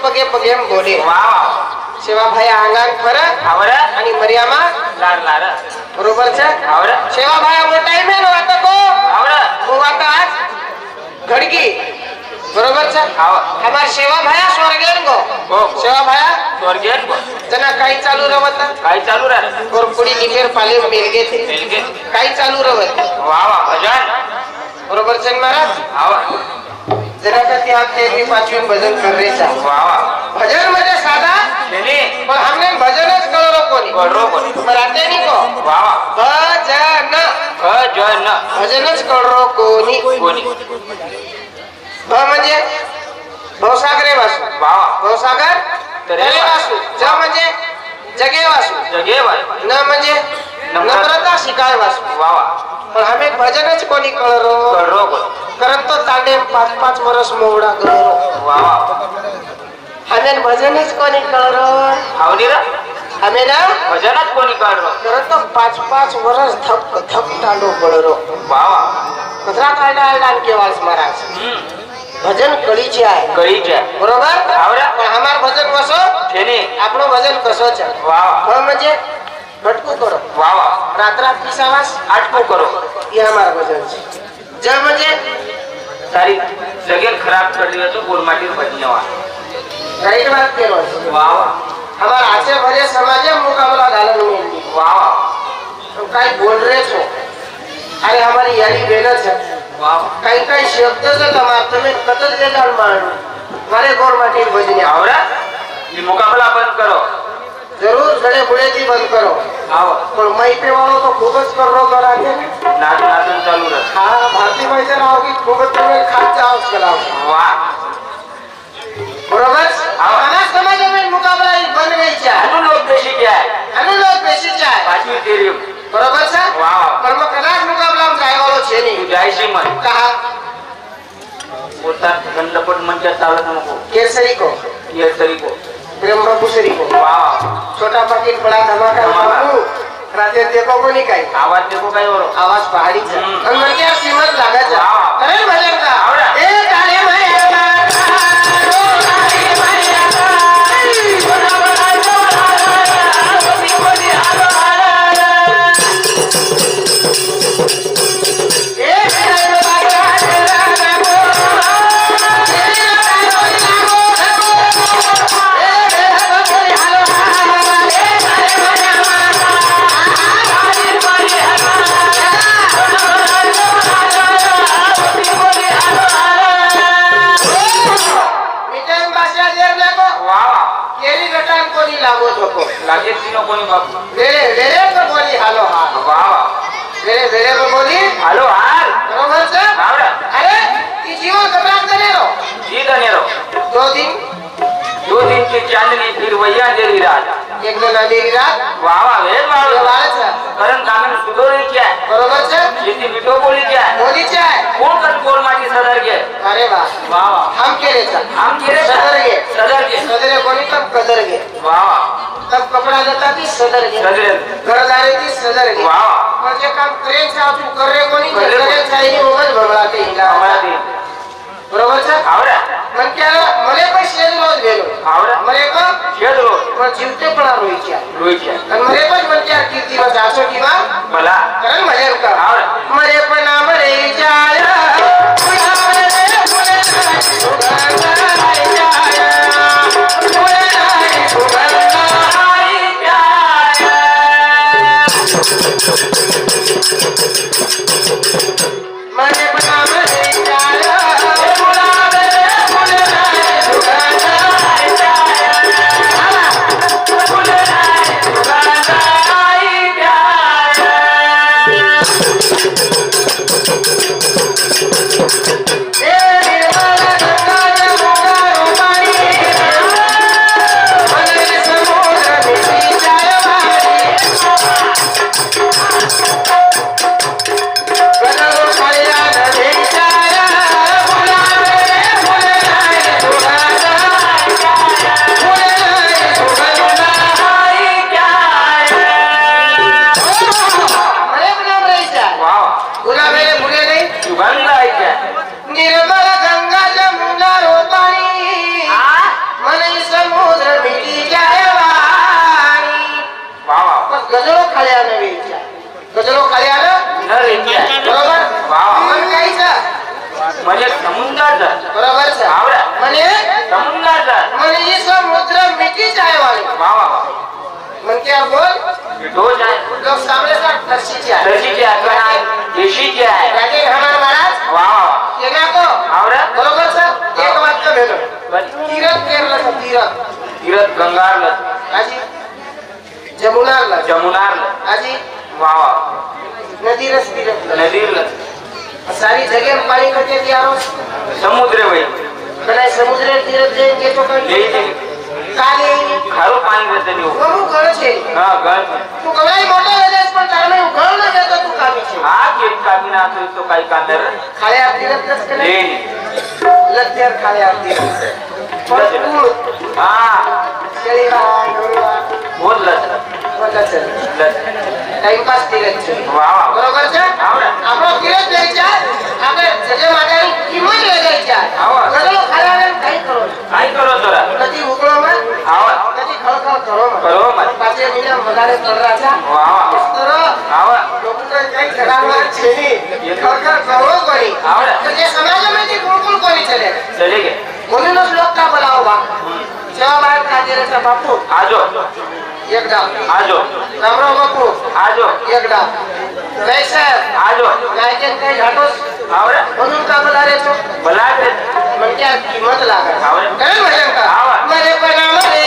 पगे पगे बोले वाव सेवा भाई अंगांग फरक आवरा आणि मर्यामा लार लार बरोबर छे आवरा सेवा भाई वो टाइम है ना आता को आवरा वो आता आज घड़की बरोबर छे आवा हमार सेवा भाया स्वर्गेन गो हो सेवा भाया स्वर्गेन जना काही चालू रवत काय चालू राहत और पुढी निफेर पाले मेलगे थे मिलके काही चालू रवत वावा भजन बरोबर छे महाराज आवा जरा का ती आपने भी पाचवी भजन कर रहे था वावा भजन म्हणजे साधा नेने पण हमने भजनच कळलो कोणी करो कोणी मराठी नाही को वावा भजन भजन भजनच कळलो कोणी कोणी भ म्हणजे भवसागरे वासू वावा भवसागर तरे वासू ज म्हणजे जगे वासू जगे बाय न म्हणजे नम्रता शिकाय वासू वावा पण हमें भजनच कोणी कळलो करो कोणी कारण तो तांडे 5-5 वर्ष मोवडा कळलो वावा हमें भजनच कोणी कळलो आवनी रा हमें ना भजनच कोणी काढलो कारण तो 5-5 वर्ष धक धक तांडो कळलो वावा कचरा काढला केवास महाराज भजन कळीचे आहे कळीच्या बरोबर आवरा पण हमार भजन कसो छेने आपलं भजन कसं आहे वावा म्हणजे भटकू करो वावा रात्रात पिसावास आटको करो ये हमार भजन છે ज म्हणजे सारी जगेल खराब कर दिया तो गोलमाटी भजनवा राईट बात केलो वावा हमार आचे भरे समाजे मुकाबला घालन मिळली वावा तुम काय बोल रहे हो अरे हमारी यारी बेलच है वावा काही काही शब्द जो तमार तुम्ही कतल देगाल मारू मारे गोरमाटी भजने आवरा ये मुकाबला बंद करो जरूर गड़े बुड़े की बंद करो आओ पण माहिती वालो तो खूबच कर रो करा के नाच नाचन चालू रह हाँ भारतीय माहिती राव की खूबच तुम्ही खात जाओ चलाओ वाह बरोबर हमारा समाज में मुकाबला ही बन गई है अनु लोग बेशी क्या है अनु लोग बेसी चाहे पाचवी तेरी बरोबर છે वाह पर मैं कदाच मुकाबलाમાં જાય વાળો છે तू નહીં जायशी मन कहा बोलता गंडपट मंच चालत नको केसरी को ये तरी को ब्रह्मपुसरी को वाह छोटा पाकिट बड़ा धमाका धमाका। बापू राते देखो को नहीं काही आवाज देखो काय बरो आवाज पहाड़ी છે અને મને આ કિંમત લાગે છે वाह અરે ભજન का आवडा ए काले मैया लागो थको लागे तीनो कोणी बाप वेरे वेरे को बोली हालो हाल वाह वेरे वेरे को बोली हालो हाल बरोबर છે आवडा अरे ती जीवन घबरात करे रो जी धनेरो 2 दिन की चांदनी फिर वैया अंधेरी रात एक दिन अंधेरी रात वाह वाह वेद वाह ये वाले છે कारण कामन सुधोरी क्या है बरोबर છે जितनी बिटो बोली क्या है बोली છે कौन कर कोल माटी सदर के अरे वाह वाह वाह हम के रे हम केरे सदर के सदर कोनी तब कदर के वाह वाह तब कपड़ा देता थी सदर के सदर घरदारी थी सदर के वाह वाह और जे काम करे से तू कर रे कोनी करे करे चाहिए मोबाइल भगलाते हिला हमारा दिन बरोबर છે आवडा मन क्या मले पण शेज रोज गेलो आवडा मरे को शेद रो पण जीवते पण रोई क्या रोई क्या आणि मरे पण मन क्या कीर्ती बस आसो की बा भला कारण मजे का आवडा मरे पण मरे जाया आई प्यार गजरो खाल्यानं वेच्या गजरो खाल्यानं न रेच्या बरोबर वा वा. मन काहीच म्हणजे समुद्राचा बरोबर सर आवडा म्हणे समुद्राचा म्हणे ही समुद्र मिठीच आहे वाली वा वा वा. म्हणते बोल डोज आहे लोक सामने साथ तशीची आहे तशीची आहे आहे देशीची आहे राजे हमारा महाराज वा वा. ये ना को आवडा बरोबर सर एक वाक्य भेटलं बरं. तीरथ केरळ तीरथ तीरथ गंगारलं आजी जमुनारला जमुनारलं आजी वा वा. नदी रस्ती नदीरलं सारी जगह पाणी कटे यारो समुद्र वय बनाय समुद्र तीरथ जे घेतो ले काले खारो पाणी रस्ते नेऊ बघू गळ छे हा गण तू गळाई मोठा वेळेस पण तारमे गळ न घेतो तू कामी छे हा केक कामी ना असो तो काही कांदर खाले तीरथ नस ले करे लत्यार खाले तीरथ पण हा केळीला डोळीला बोललं बोलला चल टाइमपास तीरथ वा वा. बरोबर છે आवडा આપણો तीरथ જાય છે આપણે જગે માતાની કિંમત લઈ જાય છે આવો. ગળો ખાલાને કઈ કરો काय करो तोरा નથી ઉકળોમાં आवा નથી ખળખળ કરોમાં करो मत પાછે મીના મગાડે કરરા છે वा वा. તરો आवा લોકોને કઈ ખરાબમાં છે ની ખળખળ કરો કોની आवडा તો જે સમાજમાંથી ગુણગુણ કોની ચલે चले गे કોનીનો શ્લોક કા બોલાવો બા સેવા બાદ કાજેરેचा બાપू आजो એક डाव आजो રામરાવ બાપू आजो એક डाव જય સાહેબ आजो ગાયકેન કઈ ઘાટોસ आवडा म्हणून का बोलारे છો बोला ते म्हणजे किंमत लागत आवडा काय भजन का आवा. मरे पना मरे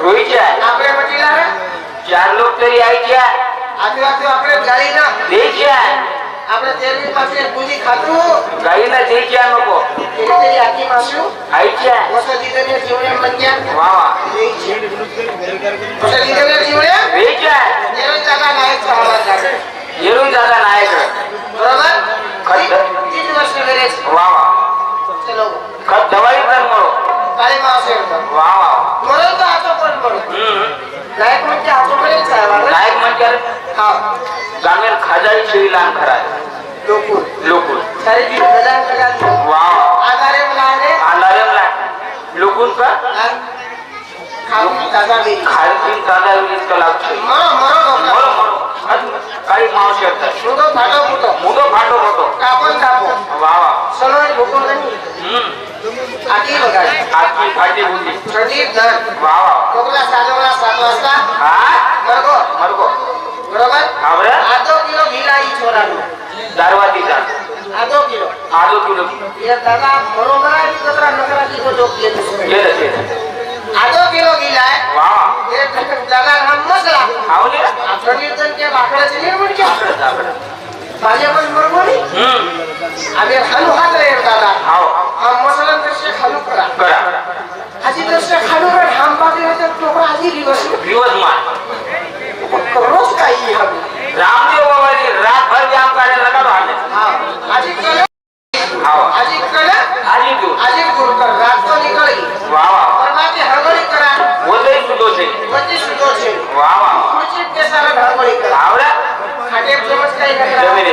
रोहित આપણે મટીલા રે चार लोक तरी यायचे આજુબાજુ આપણે ગાડી ના द्यायचे આપણે તેલની પાસે ગુજી ખાતું गाईला द्यायच्या नको એટલે તેરી આખી માસ્યું आईच्या વસદીને જીવને મંજ્યા वा वा વસદીને જીવને द्यायच्या જેવી જાગા નાયક સહાવા જાગે येरून दादा नायक बरोबर खत 3 વર્ષ વેરે वा वा चलो खत दवाई पण मरो काळे मासे वा वा मरो तो आता कोण मरो नायक म्हणजे आता कोण साहेब नायक म्हणजे हा गामेल खाजाई शिरीलान खराय लोकूर लोकून सारे दिन गजान गजान वा आधारे बुलाने अंधारेला लोकून का खाऊन ताजा वेली खालतीन दादा इतकं लागतं मरो मरो मरो मरो काही मावशी असतात सुदो फाटो फुटो मुदो फाटो होतो कापण कापो वा वा सलोय भुकून नाही आधी बघा आजची फाटी होती प्रदीप धर वा वा कोकला 7 वाजता हा मरगो मरको बरोबर आवरे आधो किलो भिलाई छोरानो दारवातीचा आधो किलो आधो किलो ये दादा बरोबर आहे की कचरा नकरा की तो जोक येतो येते आधो किलो भिलाई वा ये दादा हम मसला आवले प्रदीपन के बाकडाचे निर्माण के आपलं भाजे पण बरोबर नाही आम्ही खालू हात रे दादा हाव हम मसाला दृश्य खालू करा करा आजी दृश्य खालू कर हम बाकी होते तो आजी दिवस दिवस मान रोज काही हम रामदेव बाबाजी रातभर व्यायाम करायला लगा राहले हां आजी कल हाव आजी कल आजी तू आजी गुरु कर रात तो निकली वा वा परमाती हड़बड़ी करा बोलते सुदो से बच्ची सुदो छे वा वा कुछ के सारा हड़बड़ी करा आवरा खाटे फेमस काही नकरा जमीन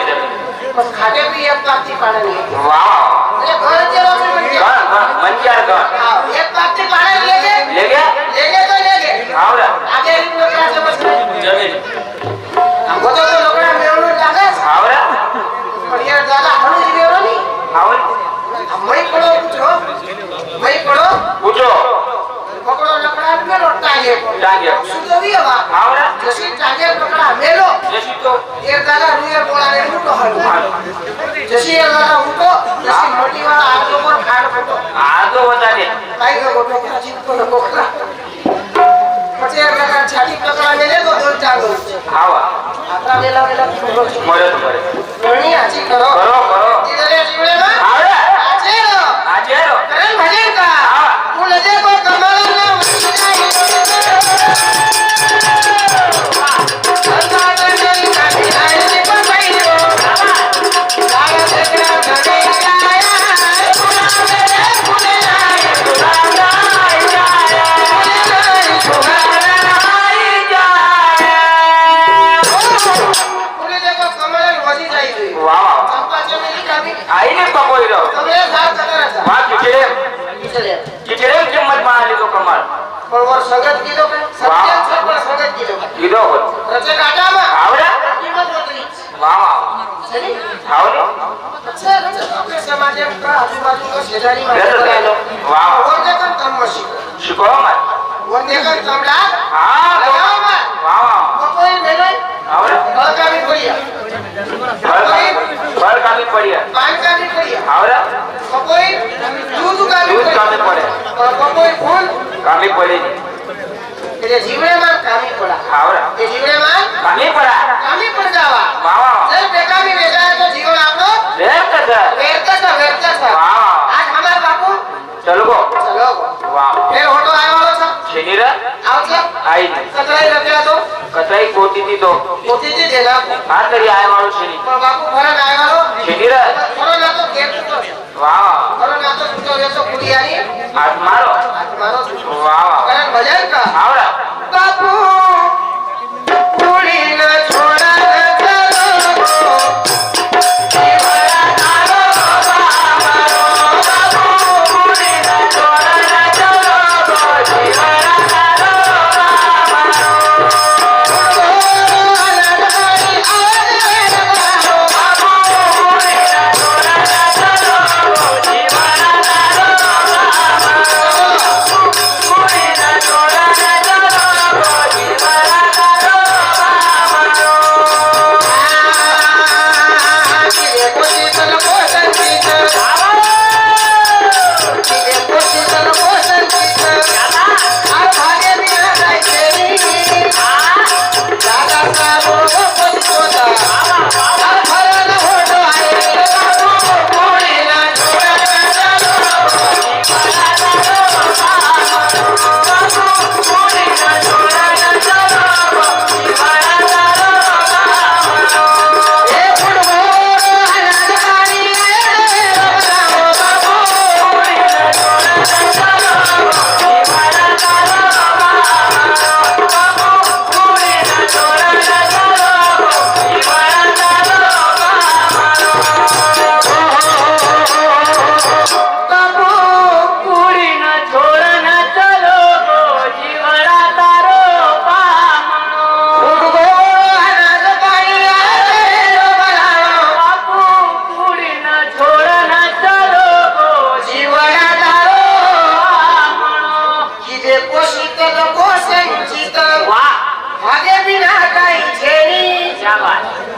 बस खाटे भी एक प्लास्टी पाणी नाही वा वा म्हणजे घर जे रोज म्हणजे मंचार का हां एक प्लास्टी पाणी लेगे ले गया तो लेगे आवरा आगे नकरा समज जमीन वो तो लोकड़ा मेवणून लागस आवरा पण यार दादा हणूच मेवणो नाही आवल मैं पड़ो पूछो पूछो पकड़ो लकड़ा में लोटा है टांगे सुतो भी हवा आवरा जैसे टांगे पकड़ा मेलो जैसे जशी तो एक दादा रुयर बोलाने उठो हलो जशी एक दादा उठो जशी मोटी वाला आगो पर खाड़ फोटो आजो वजाने काय गो गोठो का चिंतो नको खरा પછી એક દાદા છાતી પકડા મેલે તો દોર ચાલો આવા આપણા વેલા વેલા મરે તો મરે ઘણી આજી કરો કરો કરો દીદરે જીવડે માં આવે આજે રો આજે રો કરે ભજન કા આવા હું લજે કો કમલ ના ઉઠાઈ आईने पकोई रो वा किचडे किचडे किंमत मारली तो कमाल वर सगत किलो का सत्य सगळ सगत किलो किलो हो रचे काटा मा आवडा किंमत होती वा वा सरी हावले अच्छा आपल्या समाजात आजूबाजूला शेजारी माणसं राहिलो वा वरते पण तमशी शिकवा मत वरते पण तमला हा लगाव मा वा वा कोई मेले आवडे बळका भी पडिया फळ कामी पडिया पान का भी पडिया आवडा कोई दूध का भी दूध कामी पडे कोई फूल कामी पडे तेरे जीवने मान कामी पड़ा आवडा ये जीवने मान कामी पडा कामी पड़ जावा वा वा जर बेकामी भेजा है तो जीवन आपको देख कसा व्यर्थ था वा आज हमारे बापू चलो गो चलो वा फिर होटो आया वाला था शनिरा आओ सब आई कतराई रखला तो कसाई कोती ती तो मोती जी देना हा तरी आय माणूस शनी पर बापू फरक आया वालो शनिरा फरक ना तो गेट तो वा फरक ना तो तो ये तो कुड़ियारी आज मारो मारो वा कारण भजन का आवडा बापू कुड़ी न छोड़ा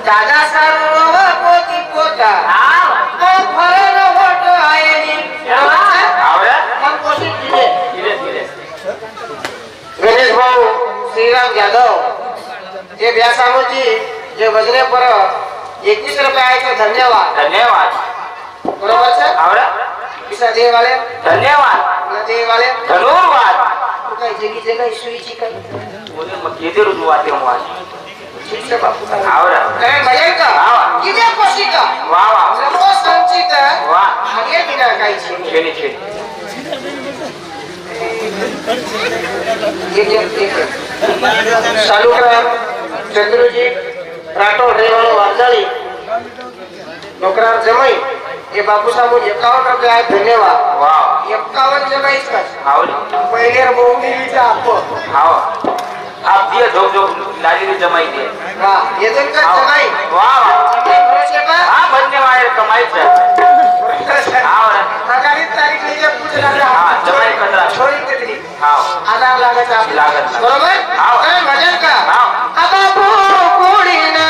दादा सर्व पोती पोता फरक होतो आहे आवडा हम कोशिश दिले धीरे धीरे गणेश भाऊ श्रीराम यादव ये व्यासामुजी जे वजने पर 21 रुपये धन्यवाद धन्यवाद बरोबर सर आवडा पिसा दे वाले धन्यवाद नदी वाले धन्यवाद काही जगी जगा सुईची काही बोले मग किती रुजवाते मग ठीक से बापू आवडा काय भजन का किती कोशिश का वा वा सर्व संचित वा आगे बिना काही छे छेनी छेनी चालू करा चंद्रजी राठोड रेवाळो वारजाळी नोकरार जमाई ये बापू सामू 51 रुपये आहे धन्यवाद वा 51 जमाईच का आवडा पहिले बोंगीचा आप हाव आप दिए झोक झोक लाली जमाई दे वाह ये जन का जमाई वाह जमाई भरोसे का हां धन्यवाद कमाईच आवडा आगामी तारीख लीजिए पूछ रहा हां जमाई कतरा छोरी कितनी हाव आधार लागत आप लागत बरोबर हाव काय भजन का हाव बापू कोडी ना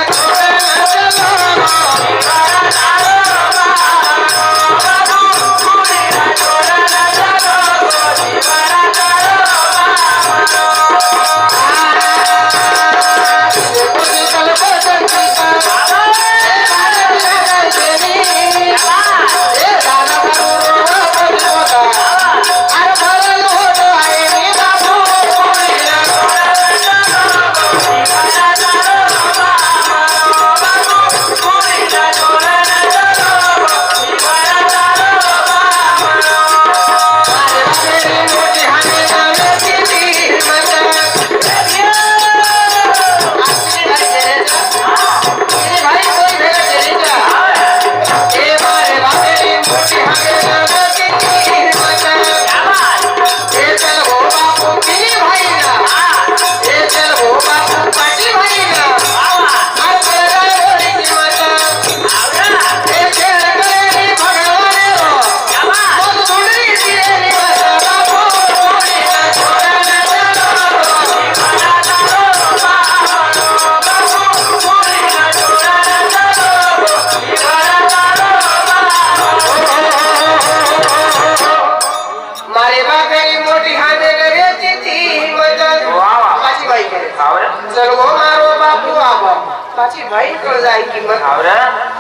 बापाची भाई कळ जाय किंमत आवरा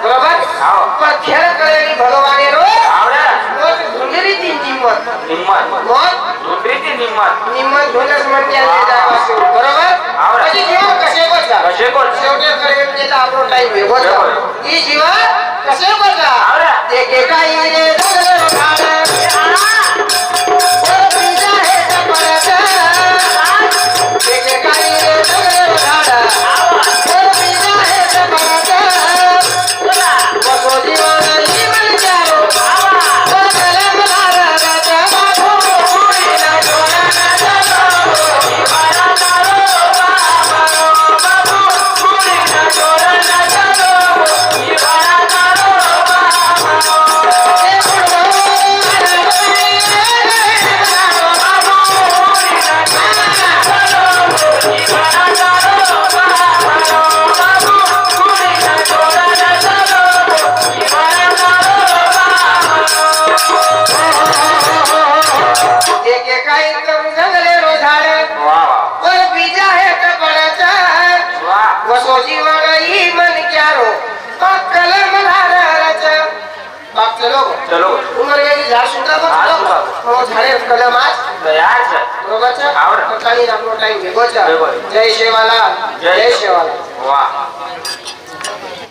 बरोबर हाव. पण खेळ कळेली भगवाने रो आवरा मग धुंदरी ती निम्मत निम्मत मग दुसरीची निम्मत निम्मत धुंदस म्हणजे बरोबर आवरा. म्हणजे जीवन कसे बसला कसे कोण शेवटी करेल ते आपलो टाइम वेगळो बरोबर. ही जीवन कसे बसला आवरा. देखे काही रे चलो कलम आज तयार છે बरोबर છે આવડે. પોતાની આપણો ટાઈમ ભેગો છે બરાબર. જય શેવાલાલ જય જય શેવાલાલ વાહ